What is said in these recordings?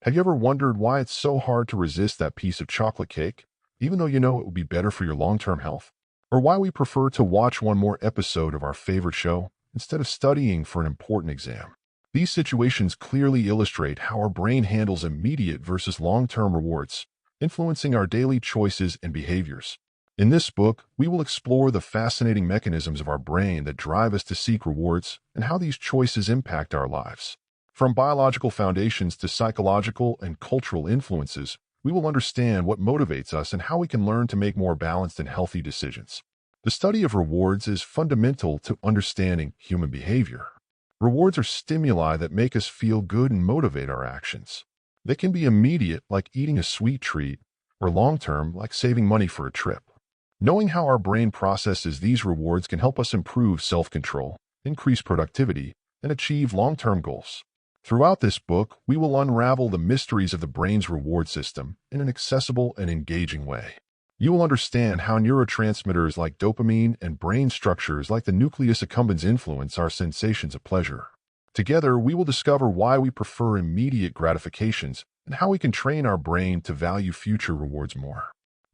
Have you ever wondered why it's so hard to resist that piece of chocolate cake, even though you know it would be better for your long-term health? Or why we prefer to watch one more episode of our favorite show instead of studying for an important exam? These situations clearly illustrate how our brain handles immediate versus long-term rewards, influencing our daily choices and behaviors. In this book, we will explore the fascinating mechanisms of our brain that drive us to seek rewards and how these choices impact our lives. From biological foundations to psychological and cultural influences, we will understand what motivates us and how we can learn to make more balanced and healthy decisions. The study of rewards is fundamental to understanding human behavior. Rewards are stimuli that make us feel good and motivate our actions. They can be immediate, like eating a sweet treat, or long-term, like saving money for a trip. Knowing how our brain processes these rewards can help us improve self-control, increase productivity, and achieve long-term goals. Throughout this book, we will unravel the mysteries of the brain's reward system in an accessible and engaging way. You will understand how neurotransmitters like dopamine and brain structures like the nucleus accumbens influence our sensations of pleasure. Together, we will discover why we prefer immediate gratifications and how we can train our brain to value future rewards more.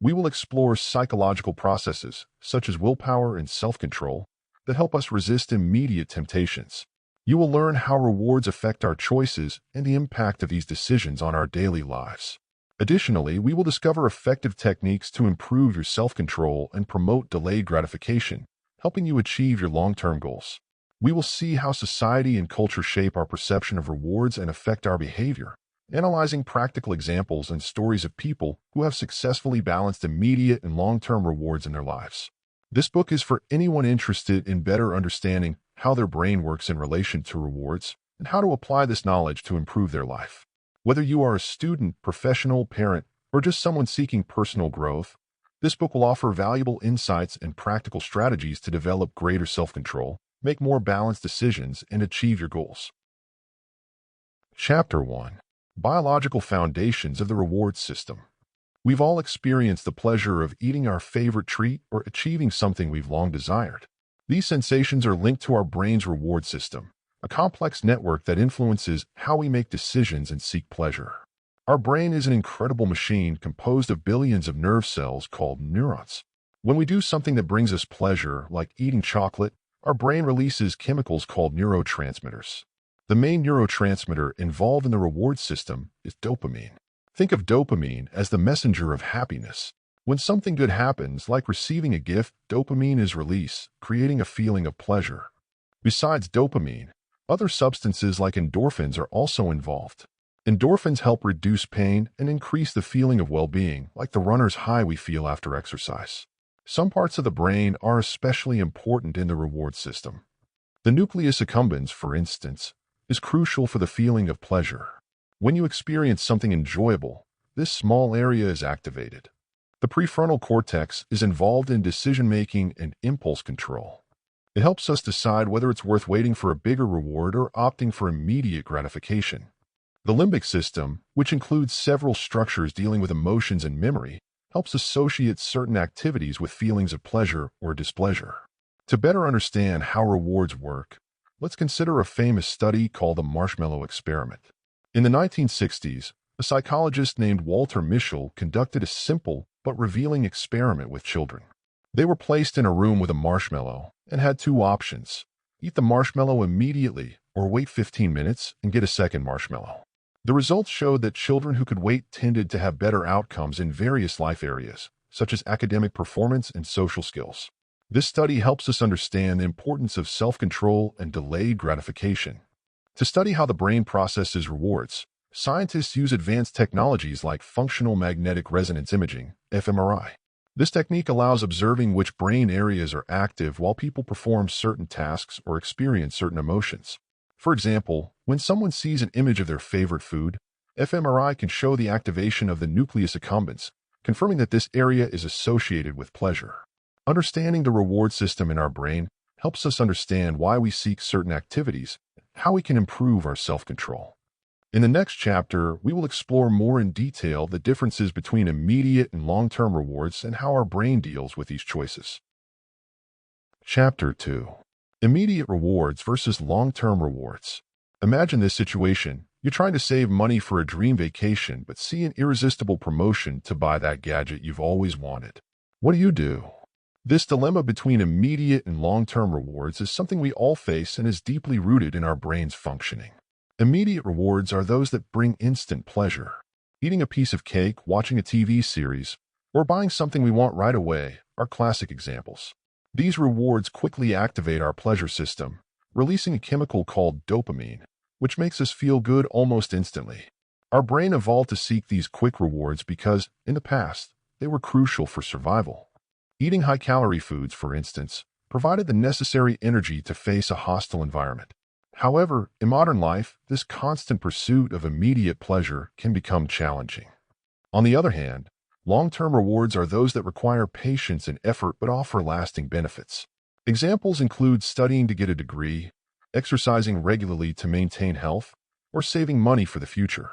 We will explore psychological processes, such as willpower and self-control, that help us resist immediate temptations. You will learn how rewards affect our choices and the impact of these decisions on our daily lives. Additionally, we will discover effective techniques to improve your self-control and promote delayed gratification, helping you achieve your long-term goals. We will see how society and culture shape our perception of rewards and affect our behavior, analyzing practical examples and stories of people who have successfully balanced immediate and long-term rewards in their lives. This book is for anyone interested in better understanding how their brain works in relation to rewards and how to apply this knowledge to improve their life. Whether you are a student, professional, parent, or just someone seeking personal growth, this book will offer valuable insights and practical strategies to develop greater self-control, make more balanced decisions, and achieve your goals. Chapter 1. Biological Foundations of the Reward System. We've all experienced the pleasure of eating our favorite treat or achieving something we've long desired. These sensations are linked to our brain's reward system, a complex network that influences how we make decisions and seek pleasure. Our brain is an incredible machine composed of billions of nerve cells called neurons. When we do something that brings us pleasure, like eating chocolate, our brain releases chemicals called neurotransmitters. The main neurotransmitter involved in the reward system is dopamine. Think of dopamine as the messenger of happiness. When something good happens, like receiving a gift, dopamine is released, creating a feeling of pleasure. Besides dopamine, other substances like endorphins are also involved. Endorphins help reduce pain and increase the feeling of well-being, like the runner's high we feel after exercise. Some parts of the brain are especially important in the reward system. The nucleus accumbens, for instance, is crucial for the feeling of pleasure. When you experience something enjoyable, this small area is activated. The prefrontal cortex is involved in decision-making and impulse control. It helps us decide whether it's worth waiting for a bigger reward or opting for immediate gratification. The limbic system, which includes several structures dealing with emotions and memory, helps associate certain activities with feelings of pleasure or displeasure. To better understand how rewards work, let's consider a famous study called the marshmallow experiment. In the 1960s, a psychologist named Walter Mischel conducted a simple but revealing experiment with children. They were placed in a room with a marshmallow and had two options: eat the marshmallow immediately or wait 15 minutes and get a second marshmallow. The results showed that children who could wait tended to have better outcomes in various life areas, such as academic performance and social skills. This study helps us understand the importance of self-control and delayed gratification. To study how the brain processes rewards, scientists use advanced technologies like functional magnetic resonance imaging, fMRI. This technique allows observing which brain areas are active while people perform certain tasks or experience certain emotions. For example, when someone sees an image of their favorite food, fMRI can show the activation of the nucleus accumbens, confirming that this area is associated with pleasure. Understanding the reward system in our brain helps us understand why we seek certain activities and how we can improve our self-control. In the next chapter, we will explore more in detail the differences between immediate and long-term rewards and how our brain deals with these choices. Chapter 2. Immediate rewards versus long-term rewards. Imagine this situation. You're trying to save money for a dream vacation, but see an irresistible promotion to buy that gadget you've always wanted. What do? This dilemma between immediate and long-term rewards is something we all face and is deeply rooted in our brain's functioning. Immediate rewards are those that bring instant pleasure. Eating a piece of cake, watching a TV series, or buying something we want right away are classic examples. These rewards quickly activate our pleasure system, releasing a chemical called dopamine, which makes us feel good almost instantly. Our brain evolved to seek these quick rewards because, in the past, they were crucial for survival. Eating high-calorie foods, for instance, provided the necessary energy to face a hostile environment. However, in modern life, this constant pursuit of immediate pleasure can become challenging. On the other hand, long-term rewards are those that require patience and effort but offer lasting benefits. Examples include studying to get a degree, exercising regularly to maintain health, or saving money for the future.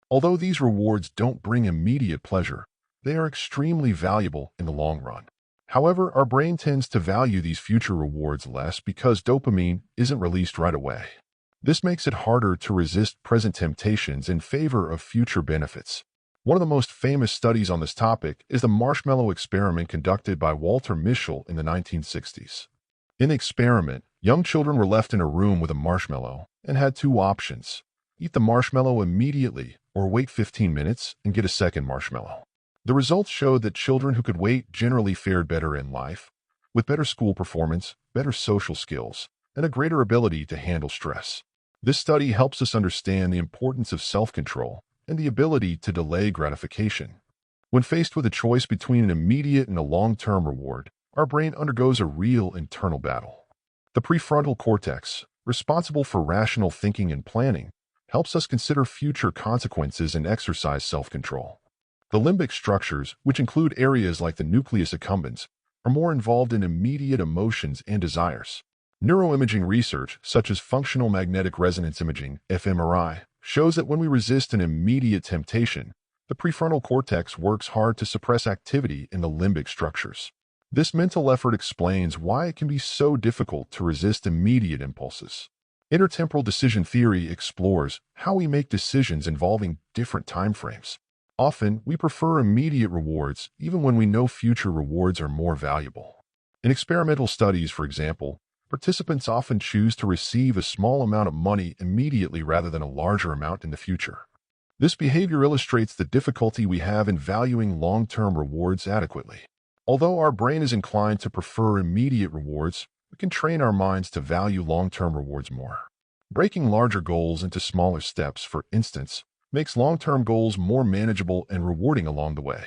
Although these rewards don't bring immediate pleasure, they are extremely valuable in the long run. However, our brain tends to value these future rewards less because dopamine isn't released right away. This makes it harder to resist present temptations in favor of future benefits. One of the most famous studies on this topic is the marshmallow experiment conducted by Walter Mischel in the 1960s. In the experiment, young children were left in a room with a marshmallow and had two options: eat the marshmallow immediately or wait 15 minutes and get a second marshmallow. The results showed that children who could wait generally fared better in life, with better school performance, better social skills, and a greater ability to handle stress. This study helps us understand the importance of self-control and the ability to delay gratification. When faced with a choice between an immediate and a long-term reward, our brain undergoes a real internal battle. The prefrontal cortex, responsible for rational thinking and planning, helps us consider future consequences and exercise self-control. The limbic structures, which include areas like the nucleus accumbens, are more involved in immediate emotions and desires. Neuroimaging research, such as functional magnetic resonance imaging, fMRI, shows that when we resist an immediate temptation, the prefrontal cortex works hard to suppress activity in the limbic structures. This mental effort explains why it can be so difficult to resist immediate impulses. Intertemporal decision theory explores how we make decisions involving different time frames. Often, we prefer immediate rewards even when we know future rewards are more valuable. In experimental studies, for example, participants often choose to receive a small amount of money immediately rather than a larger amount in the future. This behavior illustrates the difficulty we have in valuing long-term rewards adequately. Although our brain is inclined to prefer immediate rewards, we can train our minds to value long-term rewards more. Breaking larger goals into smaller steps, for instance, makes long-term goals more manageable and rewarding along the way.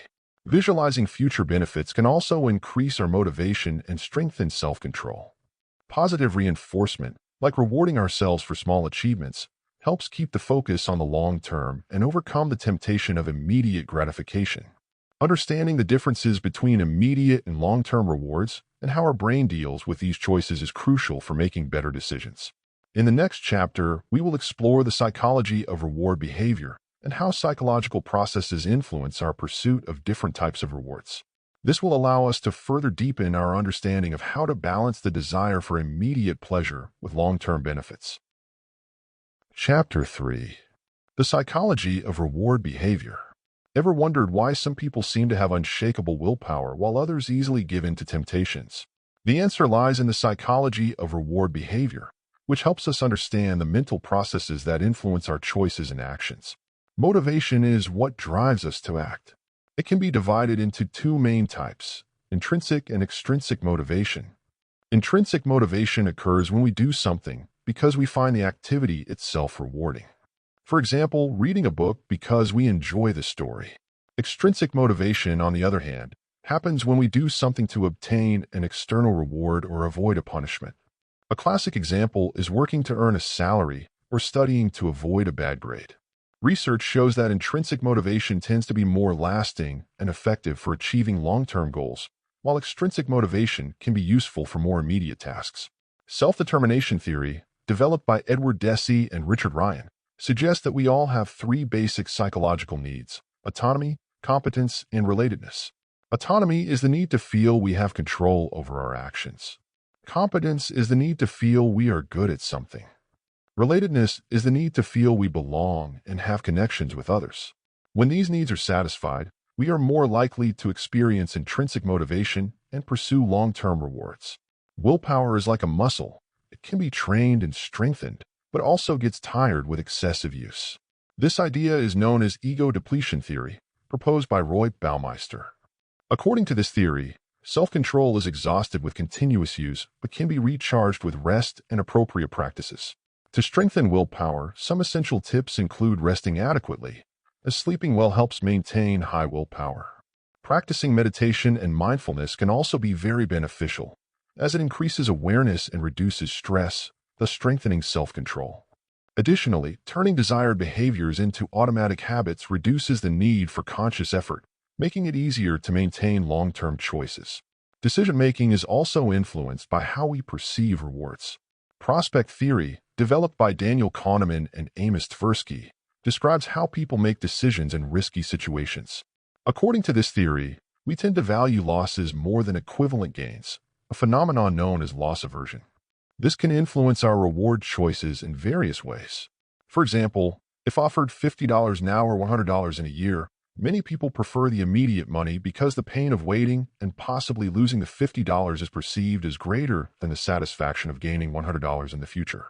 Visualizing future benefits can also increase our motivation and strengthen self-control. Positive reinforcement, like rewarding ourselves for small achievements, helps keep the focus on the long term and overcome the temptation of immediate gratification. Understanding the differences between immediate and long-term rewards and how our brain deals with these choices is crucial for making better decisions. In the next chapter, we will explore the psychology of reward behavior and how psychological processes influence our pursuit of different types of rewards. This will allow us to further deepen our understanding of how to balance the desire for immediate pleasure with long-term benefits. Chapter 3. The Psychology of Reward Behavior. Ever wondered why some people seem to have unshakable willpower while others easily give in to temptations? The answer lies in the psychology of reward behavior, which helps us understand the mental processes that influence our choices and actions. Motivation is what drives us to act. It can be divided into two main types: intrinsic and extrinsic motivation. Intrinsic motivation occurs when we do something because we find the activity itself rewarding. For example, reading a book because we enjoy the story. Extrinsic motivation, on the other hand, happens when we do something to obtain an external reward or avoid a punishment. A classic example is working to earn a salary or studying to avoid a bad grade. Research shows that intrinsic motivation tends to be more lasting and effective for achieving long-term goals, while extrinsic motivation can be useful for more immediate tasks. Self-determination theory, developed by Edward Deci and Richard Ryan, suggests that we all have three basic psychological needs: autonomy, competence, and relatedness. Autonomy is the need to feel we have control over our actions. Competence is the need to feel we are good at something. Relatedness is the need to feel we belong and have connections with others. When these needs are satisfied, we are more likely to experience intrinsic motivation and pursue long-term rewards. Willpower is like a muscle. It can be trained and strengthened, but also gets tired with excessive use. This idea is known as ego depletion theory, proposed by Roy Baumeister. According to this theory, self-control is exhausted with continuous use, but can be recharged with rest and appropriate practices. To strengthen willpower, some essential tips include resting adequately, as sleeping well helps maintain high willpower. Practicing meditation and mindfulness can also be very beneficial, as it increases awareness and reduces stress, thus strengthening self-control. Additionally, turning desired behaviors into automatic habits reduces the need for conscious effort, making it easier to maintain long-term choices. Decision-making is also influenced by how we perceive rewards. Prospect theory, developed by Daniel Kahneman and Amos Tversky, describes how people make decisions in risky situations. According to this theory, we tend to value losses more than equivalent gains, a phenomenon known as loss aversion. This can influence our reward choices in various ways. For example, if offered $50 now or $100 in a year, many people prefer the immediate money because the pain of waiting and possibly losing the $50 is perceived as greater than the satisfaction of gaining $100 in the future.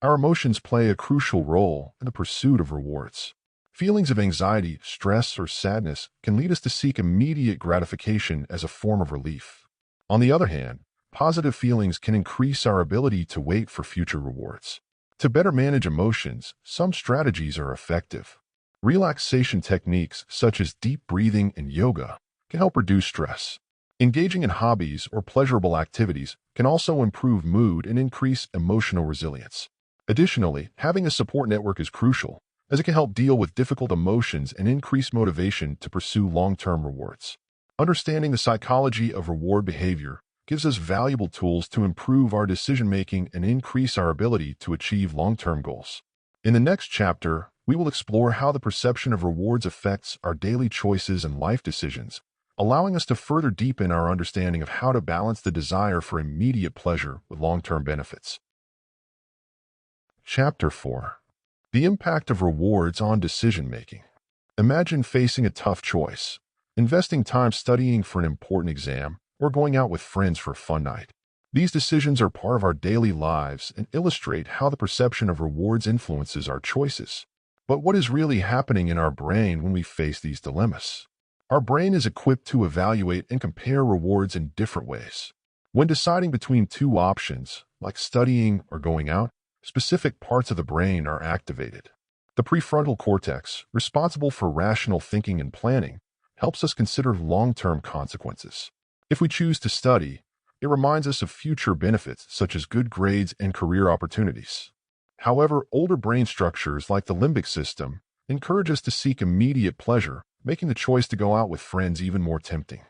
Our emotions play a crucial role in the pursuit of rewards. Feelings of anxiety, stress, or sadness can lead us to seek immediate gratification as a form of relief. On the other hand, positive feelings can increase our ability to wait for future rewards. To better manage emotions, some strategies are effective. Relaxation techniques such as deep breathing and yoga can help reduce stress. Engaging in hobbies or pleasurable activities can also improve mood and increase emotional resilience. Additionally, having a support network is crucial, as it can help deal with difficult emotions and increase motivation to pursue long-term rewards. Understanding the psychology of reward behavior gives us valuable tools to improve our decision-making and increase our ability to achieve long-term goals. In the next chapter, we will explore how the perception of rewards affects our daily choices and life decisions, allowing us to further deepen our understanding of how to balance the desire for immediate pleasure with long-term benefits. Chapter 4. The impact of rewards on decision-making. Imagine facing a tough choice, investing time studying for an important exam, or going out with friends for a fun night. These decisions are part of our daily lives and illustrate how the perception of rewards influences our choices. But what is really happening in our brain when we face these dilemmas? Our brain is equipped to evaluate and compare rewards in different ways. When deciding between two options, like studying or going out, specific parts of the brain are activated. The prefrontal cortex, responsible for rational thinking and planning, helps us consider long-term consequences. If we choose to study, it reminds us of future benefits such as good grades and career opportunities. However, older brain structures like the limbic system encourage us to seek immediate pleasure, making the choice to go out with friends even more tempting.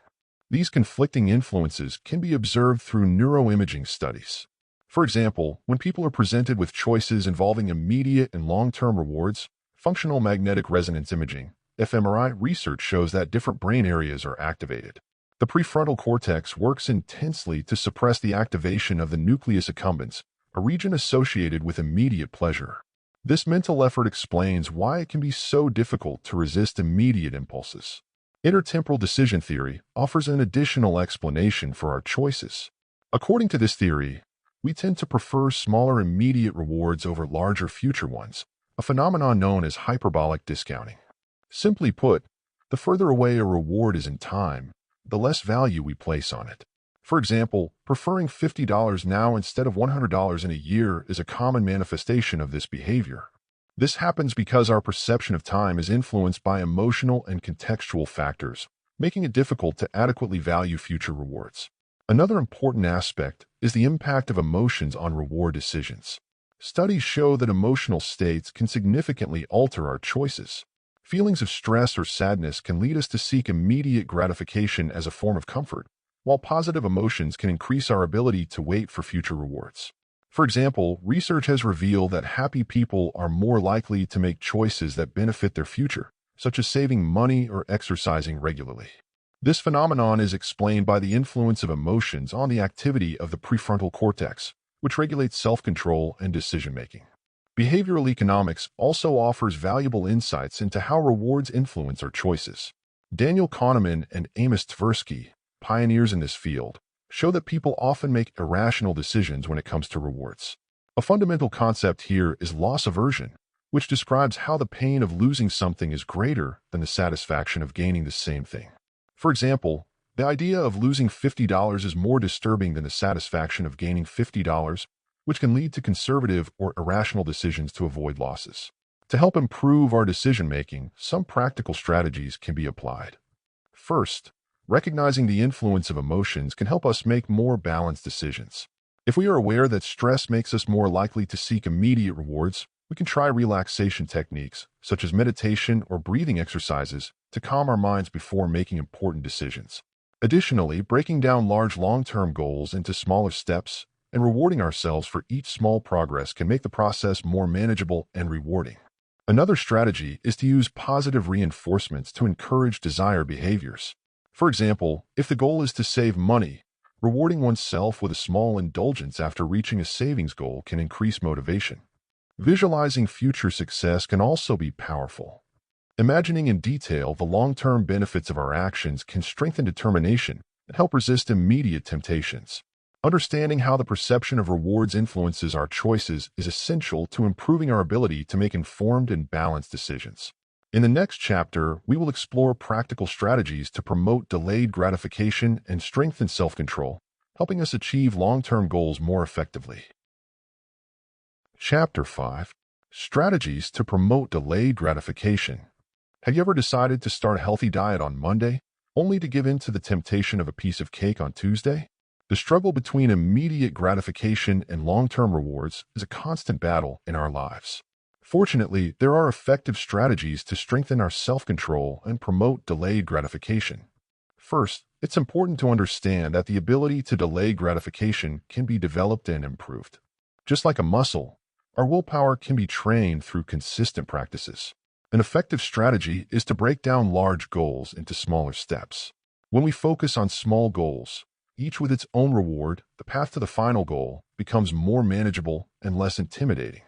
These conflicting influences can be observed through neuroimaging studies. For example, when people are presented with choices involving immediate and long-term rewards, functional magnetic resonance imaging, fMRI research shows that different brain areas are activated. The prefrontal cortex works intensely to suppress the activation of the nucleus accumbens, a region associated with immediate pleasure. This mental effort explains why it can be so difficult to resist immediate impulses. Intertemporal decision theory offers an additional explanation for our choices. According to this theory, we tend to prefer smaller immediate rewards over larger future ones, a phenomenon known as hyperbolic discounting. Simply put, the further away a reward is in time, the less value we place on it. For example, preferring $50 now instead of $100 in a year is a common manifestation of this behavior. This happens because our perception of time is influenced by emotional and contextual factors, making it difficult to adequately value future rewards. Another important aspect is the impact of emotions on reward decisions. Studies show that emotional states can significantly alter our choices. Feelings of stress or sadness can lead us to seek immediate gratification as a form of comfort, while positive emotions can increase our ability to wait for future rewards. For example, research has revealed that happy people are more likely to make choices that benefit their future, such as saving money or exercising regularly. This phenomenon is explained by the influence of emotions on the activity of the prefrontal cortex, which regulates self-control and decision-making. Behavioral economics also offers valuable insights into how rewards influence our choices. Daniel Kahneman and Amos Tversky, pioneers in this field, show that people often make irrational decisions when it comes to rewards. A fundamental concept here is loss aversion, which describes how the pain of losing something is greater than the satisfaction of gaining the same thing. For example, the idea of losing $50 is more disturbing than the satisfaction of gaining $50, which can lead to conservative or irrational decisions to avoid losses. To help improve our decision-making, some practical strategies can be applied. First, recognizing the influence of emotions can help us make more balanced decisions. If we are aware that stress makes us more likely to seek immediate rewards, we can try relaxation techniques, such as meditation or breathing exercises, to calm our minds before making important decisions. Additionally, breaking down large long-term goals into smaller steps and rewarding ourselves for each small progress can make the process more manageable and rewarding. Another strategy is to use positive reinforcements to encourage desired behaviors. For example, if the goal is to save money, rewarding oneself with a small indulgence after reaching a savings goal can increase motivation. Visualizing future success can also be powerful. Imagining in detail the long-term benefits of our actions can strengthen determination and help resist immediate temptations. Understanding how the perception of rewards influences our choices is essential to improving our ability to make informed and balanced decisions. In the next chapter, we will explore practical strategies to promote delayed gratification and strengthen self-control, helping us achieve long-term goals more effectively. Chapter 5. Strategies to promote delayed gratification. Have you ever decided to start a healthy diet on Monday, only to give in to the temptation of a piece of cake on Tuesday? The struggle between immediate gratification and long-term rewards is a constant battle in our lives. Fortunately, there are effective strategies to strengthen our self-control and promote delayed gratification. First, it's important to understand that the ability to delay gratification can be developed and improved. Just like a muscle, our willpower can be trained through consistent practices. An effective strategy is to break down large goals into smaller steps. When we focus on small goals, each with its own reward, the path to the final goal becomes more manageable and less intimidating.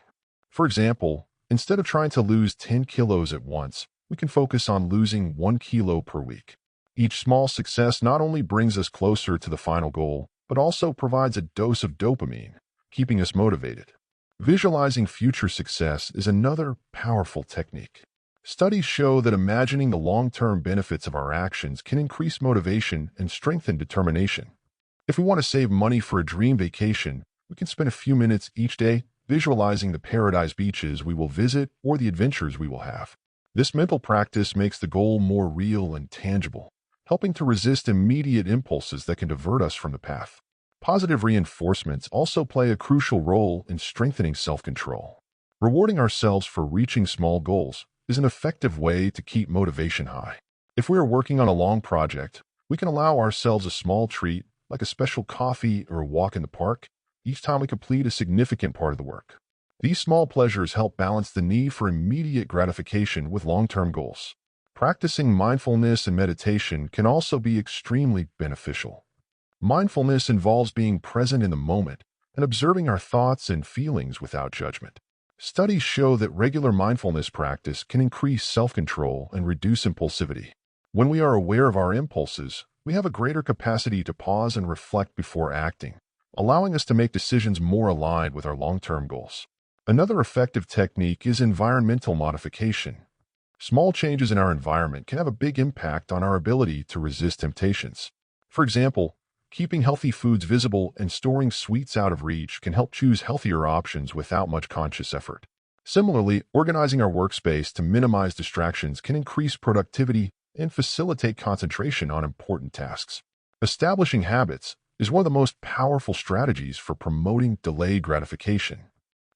For example, instead of trying to lose 10 kilos at once, we can focus on losing 1 kilo per week. Each small success not only brings us closer to the final goal, but also provides a dose of dopamine, keeping us motivated. Visualizing future success is another powerful technique. Studies show that imagining the long-term benefits of our actions can increase motivation and strengthen determination. If we want to save money for a dream vacation, we can spend a few minutes each day visualizing the paradise beaches we will visit or the adventures we will have. This mental practice makes the goal more real and tangible, helping to resist immediate impulses that can divert us from the path. Positive reinforcements also play a crucial role in strengthening self-control. Rewarding ourselves for reaching small goals is an effective way to keep motivation high. If we are working on a long project, we can allow ourselves a small treat, like a special coffee or a walk in the park, each time we complete a significant part of the work. These small pleasures help balance the need for immediate gratification with long-term goals. Practicing mindfulness and meditation can also be extremely beneficial. Mindfulness involves being present in the moment and observing our thoughts and feelings without judgment. Studies show that regular mindfulness practice can increase self-control and reduce impulsivity. When we are aware of our impulses, we have a greater capacity to pause and reflect before acting, allowing us to make decisions more aligned with our long-term goals. Another effective technique is environmental modification. Small changes in our environment can have a big impact on our ability to resist temptations. For example, keeping healthy foods visible and storing sweets out of reach can help choose healthier options without much conscious effort. Similarly, organizing our workspace to minimize distractions can increase productivity and facilitate concentration on important tasks. Establishing habits is one of the most powerful strategies for promoting delayed gratification.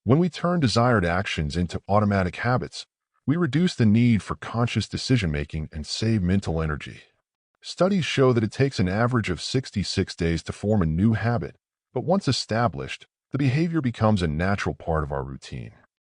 When we turn desired actions into automatic habits, we reduce the need for conscious decision-making and save mental energy. Studies show that it takes an average of 66 days to form a new habit, but once established, the behavior becomes a natural part of our routine.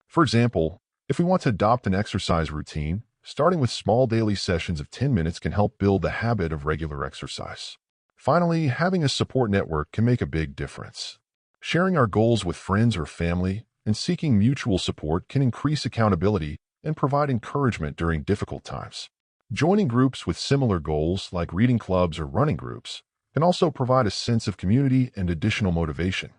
For example, if we want to adopt an exercise routine, starting with small daily sessions of 10 minutes can help build the habit of regular exercise. Finally, having a support network can make a big difference. Sharing our goals with friends or family, and seeking mutual support can increase accountability and provide encouragement during difficult times. Joining groups with similar goals, like reading clubs or running groups, can also provide a sense of community and additional motivation.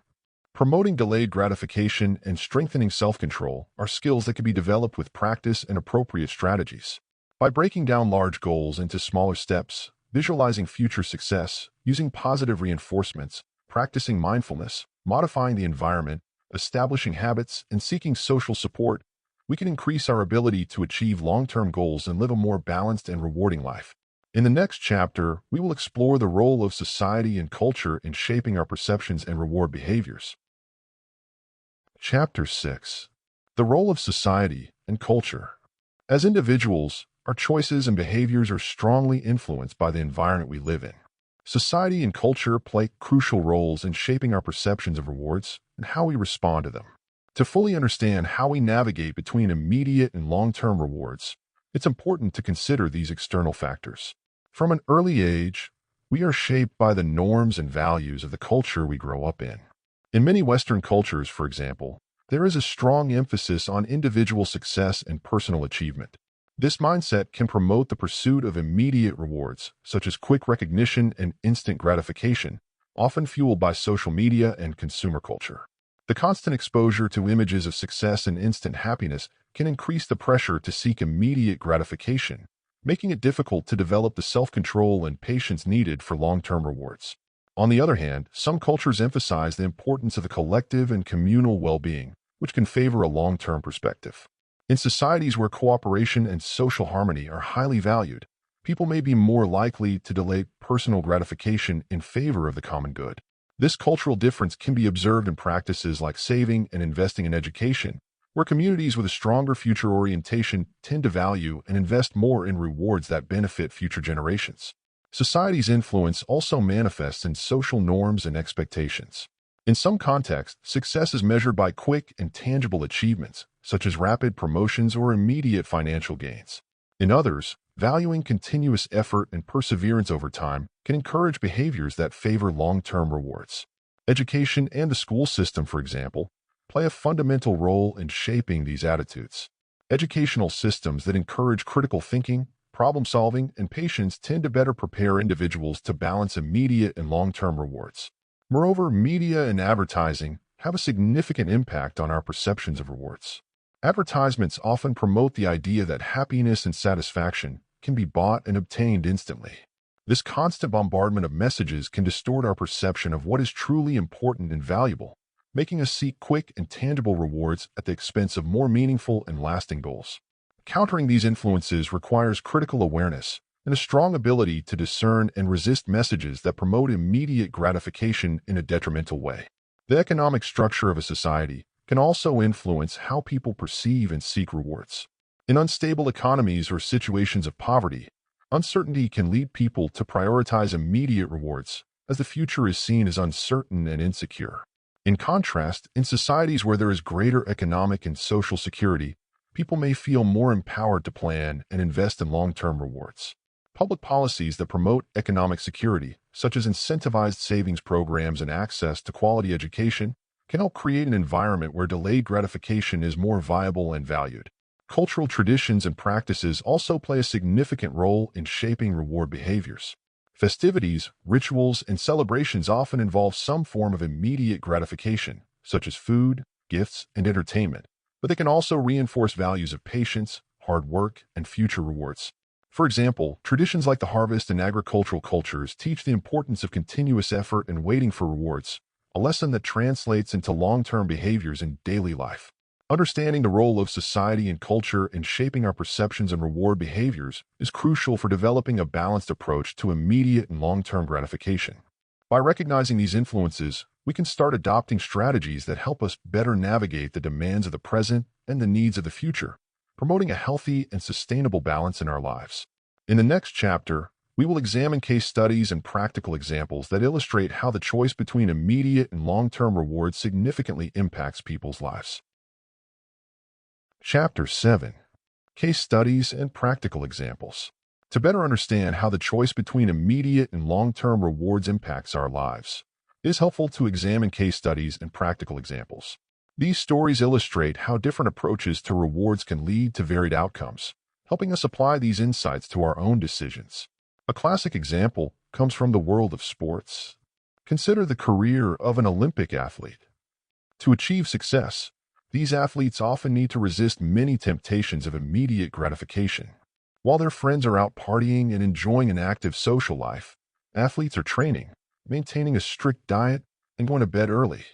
Promoting delayed gratification and strengthening self-control are skills that can be developed with practice and appropriate strategies. By breaking down large goals into smaller steps, visualizing future success, using positive reinforcements, practicing mindfulness, modifying the environment, establishing habits, and seeking social support, we can increase our ability to achieve long-term goals and live a more balanced and rewarding life. In the next chapter, we will explore the role of society and culture in shaping our perceptions and reward behaviors. Chapter 6. The role of society and culture. As individuals, our choices and behaviors are strongly influenced by the environment we live in. Society and culture play crucial roles in shaping our perceptions of rewards and how we respond to them. To fully understand how we navigate between immediate and long-term rewards, it's important to consider these external factors. From an early age, we are shaped by the norms and values of the culture we grow up in. In many Western cultures, for example, there is a strong emphasis on individual success and personal achievement. This mindset can promote the pursuit of immediate rewards, such as quick recognition and instant gratification, often fueled by social media and consumer culture. The constant exposure to images of success and instant happiness can increase the pressure to seek immediate gratification, making it difficult to develop the self-control and patience needed for long-term rewards. On the other hand, some cultures emphasize the importance of the collective and communal well-being, which can favor a long-term perspective. In societies where cooperation and social harmony are highly valued, people may be more likely to delay personal gratification in favor of the common good. This cultural difference can be observed in practices like saving and investing in education, where communities with a stronger future orientation tend to value and invest more in rewards that benefit future generations. Society's influence also manifests in social norms and expectations. In some contexts, success is measured by quick and tangible achievements, such as rapid promotions or immediate financial gains. In others, valuing continuous effort and perseverance over time can encourage behaviors that favor long-term rewards. Education and the school system, for example, play a fundamental role in shaping these attitudes. Educational systems that encourage critical thinking, problem-solving, and patience tend to better prepare individuals to balance immediate and long-term rewards. Moreover, media and advertising have a significant impact on our perceptions of rewards. Advertisements often promote the idea that happiness and satisfaction can be bought and obtained instantly. This constant bombardment of messages can distort our perception of what is truly important and valuable, making us seek quick and tangible rewards at the expense of more meaningful and lasting goals. Countering these influences requires critical awareness and a strong ability to discern and resist messages that promote immediate gratification in a detrimental way. The economic structure of a society can also influence how people perceive and seek rewards. In unstable economies or situations of poverty, uncertainty can lead people to prioritize immediate rewards, as the future is seen as uncertain and insecure. In contrast, in societies where there is greater economic and social security, people may feel more empowered to plan and invest in long-term rewards. Public policies that promote economic security, such as incentivized savings programs and access to quality education, can help create an environment where delayed gratification is more viable and valued. Cultural traditions and practices also play a significant role in shaping reward behaviors. Festivities, rituals, and celebrations often involve some form of immediate gratification, such as food, gifts, and entertainment, but they can also reinforce values of patience, hard work, and future rewards. For example, traditions like the harvest and agricultural cultures teach the importance of continuous effort and waiting for rewards, a lesson that translates into long-term behaviors in daily life. Understanding the role of society and culture in shaping our perceptions and reward behaviors is crucial for developing a balanced approach to immediate and long-term gratification. By recognizing these influences, we can start adopting strategies that help us better navigate the demands of the present and the needs of the future, promoting a healthy and sustainable balance in our lives. In the next chapter, we will examine case studies and practical examples that illustrate how the choice between immediate and long-term rewards significantly impacts people's lives. Chapter 7. Case Studies and Practical Examples. To better understand how the choice between immediate and long-term rewards impacts our lives, it is helpful to examine case studies and practical examples. These stories illustrate how different approaches to rewards can lead to varied outcomes, helping us apply these insights to our own decisions. A classic example comes from the world of sports. Consider the career of an Olympic athlete. To achieve success, these athletes often need to resist many temptations of immediate gratification. While their friends are out partying and enjoying an active social life, athletes are training, maintaining a strict diet, and going to bed early.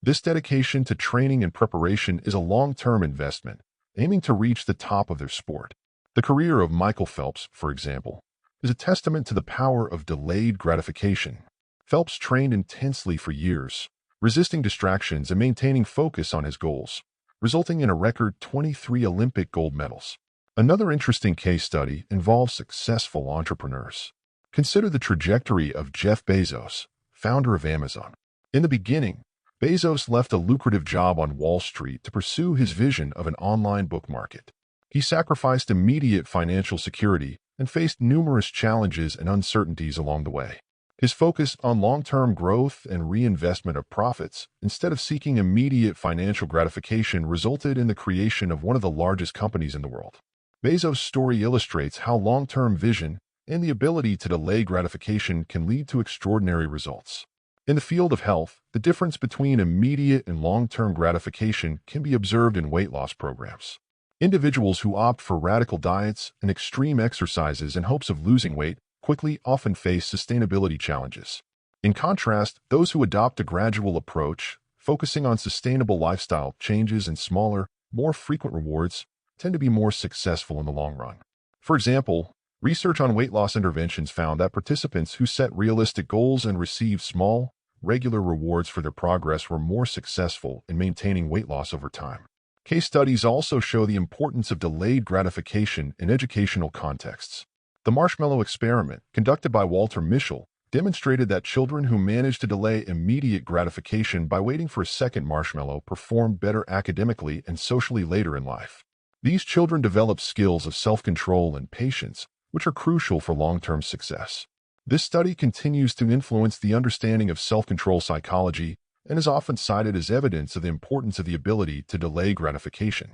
This dedication to training and preparation is a long-term investment, aiming to reach the top of their sport. The career of Michael Phelps, for example, is a testament to the power of delayed gratification. Phelps trained intensely for years, resisting distractions and maintaining focus on his goals, resulting in a record 23 Olympic gold medals. Another interesting case study involves successful entrepreneurs. Consider the trajectory of Jeff Bezos, founder of Amazon. In the beginning, Bezos left a lucrative job on Wall Street to pursue his vision of an online book market. He sacrificed immediate financial security and faced numerous challenges and uncertainties along the way. His focus on long-term growth and reinvestment of profits, instead of seeking immediate financial gratification, resulted in the creation of one of the largest companies in the world. Bezos' story illustrates how long-term vision and the ability to delay gratification can lead to extraordinary results. In the field of health, the difference between immediate and long-term gratification can be observed in weight loss programs. Individuals who opt for radical diets and extreme exercises in hopes of losing weight quickly often face sustainability challenges. In contrast, those who adopt a gradual approach, focusing on sustainable lifestyle changes and smaller, more frequent rewards, tend to be more successful in the long run. For example, research on weight loss interventions found that participants who set realistic goals and received small, regular rewards for their progress were more successful in maintaining weight loss over time. Case studies also show the importance of delayed gratification in educational contexts. The marshmallow experiment, conducted by Walter Mischel, demonstrated that children who managed to delay immediate gratification by waiting for a second marshmallow performed better academically and socially later in life. These children developed skills of self-control and patience, which are crucial for long-term success. This study continues to influence the understanding of self-control psychology and is often cited as evidence of the importance of the ability to delay gratification.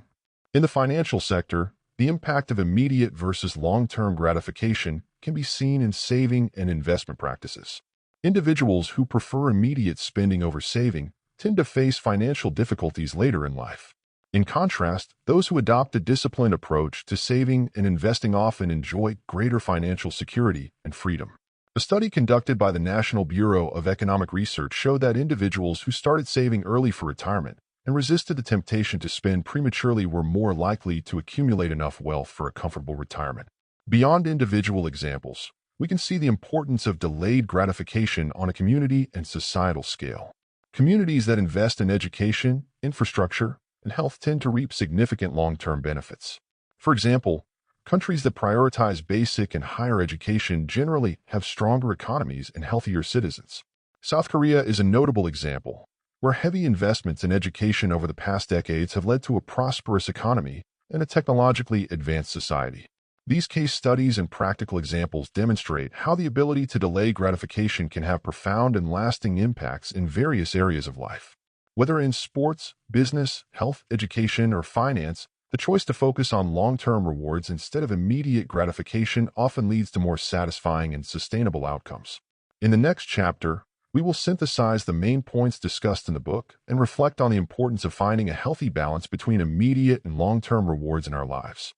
In the financial sector, the impact of immediate versus long-term gratification can be seen in saving and investment practices. Individuals who prefer immediate spending over saving tend to face financial difficulties later in life. In contrast, those who adopt a disciplined approach to saving and investing often enjoy greater financial security and freedom. A study conducted by the National Bureau of Economic Research showed that individuals who started saving early for retirement and resisted the temptation to spend prematurely were more likely to accumulate enough wealth for a comfortable retirement. Beyond individual examples, we can see the importance of delayed gratification on a community and societal scale. Communities that invest in education, infrastructure, and health tend to reap significant long-term benefits. For example, countries that prioritize basic and higher education generally have stronger economies and healthier citizens. South Korea is a notable example, where heavy investments in education over the past decades have led to a prosperous economy and a technologically advanced society. These case studies and practical examples demonstrate how the ability to delay gratification can have profound and lasting impacts in various areas of life. Whether in sports, business, health, education, or finance, the choice to focus on long-term rewards instead of immediate gratification often leads to more satisfying and sustainable outcomes. In the next chapter, we will synthesize the main points discussed in the book and reflect on the importance of finding a healthy balance between immediate and long-term rewards in our lives.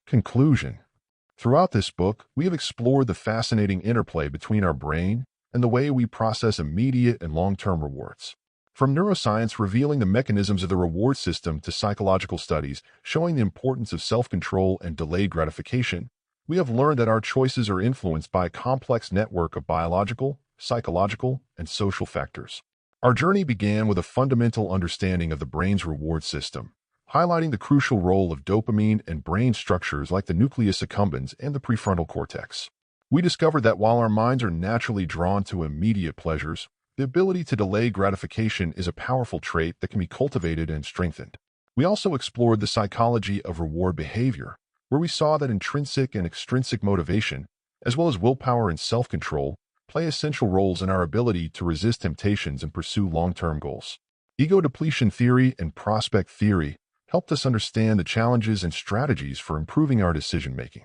Conclusion. Throughout this book, we have explored the fascinating interplay between our brain and the way we process immediate and long-term rewards. From neuroscience revealing the mechanisms of the reward system to psychological studies showing the importance of self-control and delayed gratification, we have learned that our choices are influenced by a complex network of biological, psychological, and social factors. Our journey began with a fundamental understanding of the brain's reward system, highlighting the crucial role of dopamine and brain structures like the nucleus accumbens and the prefrontal cortex. We discovered that while our minds are naturally drawn to immediate pleasures, the ability to delay gratification is a powerful trait that can be cultivated and strengthened. We also explored the psychology of reward behavior, where we saw that intrinsic and extrinsic motivation, as well as willpower and self-control, play essential roles in our ability to resist temptations and pursue long-term goals. Ego depletion theory and prospect theory helped us understand the challenges and strategies for improving our decision-making.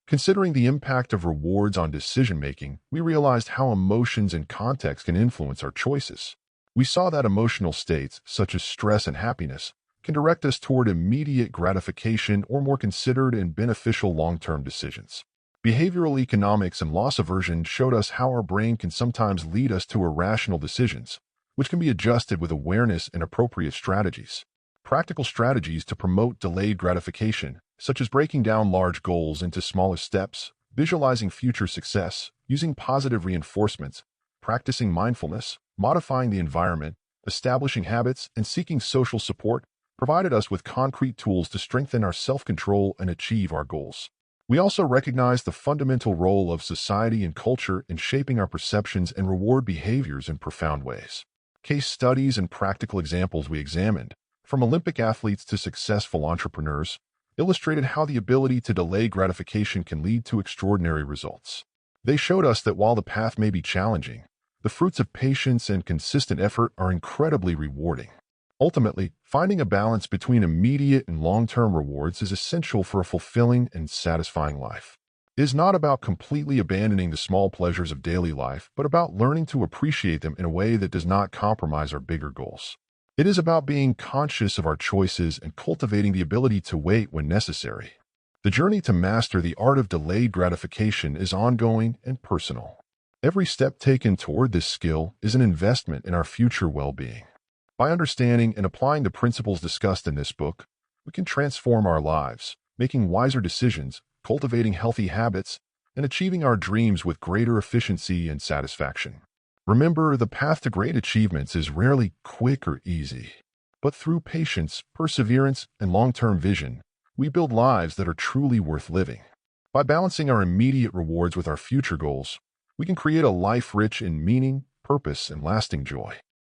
Considering the impact of rewards on decision-making, we realized how emotions and context can influence our choices. We saw that emotional states, such as stress and happiness, can direct us toward immediate gratification or more considered and beneficial long-term decisions. Behavioral economics and loss aversion showed us how our brain can sometimes lead us to irrational decisions, which can be adjusted with awareness and appropriate strategies. Practical strategies to promote delayed gratification, such as breaking down large goals into smaller steps, visualizing future success, using positive reinforcements, practicing mindfulness, modifying the environment, establishing habits, and seeking social support, provided us with concrete tools to strengthen our self-control and achieve our goals. We also recognize the fundamental role of society and culture in shaping our perceptions and reward behaviors in profound ways. Case studies and practical examples we examined, from Olympic athletes to successful entrepreneurs, illustrated how the ability to delay gratification can lead to extraordinary results. They showed us that while the path may be challenging, the fruits of patience and consistent effort are incredibly rewarding. Ultimately, finding a balance between immediate and long-term rewards is essential for a fulfilling and satisfying life. It is not about completely abandoning the small pleasures of daily life, but about learning to appreciate them in a way that does not compromise our bigger goals. It is about being conscious of our choices and cultivating the ability to wait when necessary. The journey to master the art of delayed gratification is ongoing and personal. Every step taken toward this skill is an investment in our future well-being. By understanding and applying the principles discussed in this book, we can transform our lives, making wiser decisions, cultivating healthy habits, and achieving our dreams with greater efficiency and satisfaction. Remember, the path to great achievements is rarely quick or easy. But through patience, perseverance, and long-term vision, we build lives that are truly worth living. By balancing our immediate rewards with our future goals, we can create a life rich in meaning, purpose, and lasting joy.